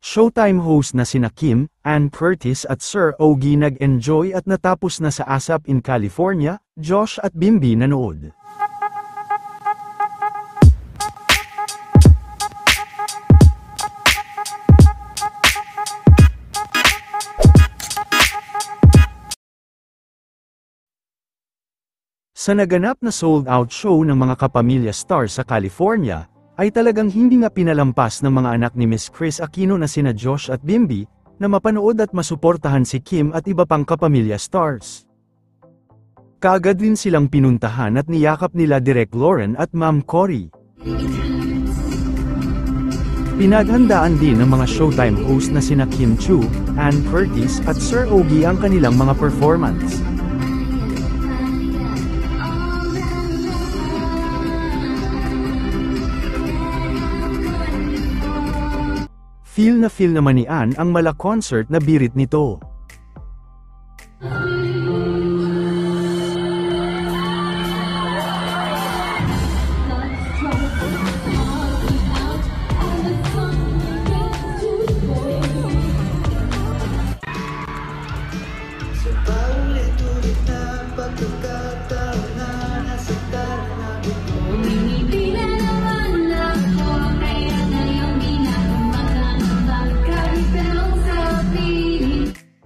Showtime host na sina Kim, Ann Curtis at Sir Ogie nag-enjoy at natapos na sa ASAP in California. Josh at Bimby nanood. Sa naganap na sold-out show ng mga kapamilya stars sa California, ay talagang hindi nga pinalampas ng mga anak ni Miss Kris Aquino na sina Josh at Bimby, na mapanood at masuportahan si Kim at iba pang kapamilya stars. Kaagad din silang pinuntahan at niyakap nila Direk Lauren at Ma'am Cory. Pinaghandaan din ng mga Showtime host na sina Kim Chiu, Ann Curtis at Sir Ogie ang kanilang mga performance. Feel naman ni Ann ang mala-concert na birit nito.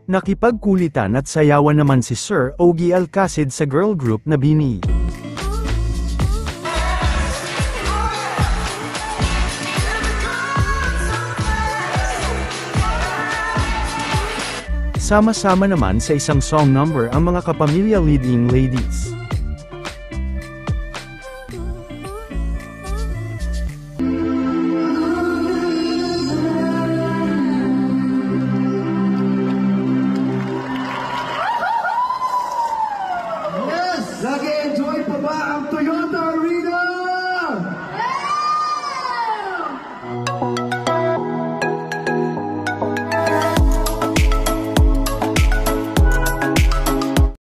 Nakipagkulitan at sayawan naman si Sir Ogie Alcacid sa girl group na BINI. Sama-sama naman sa isang song number ang mga kapamilya leading ladies.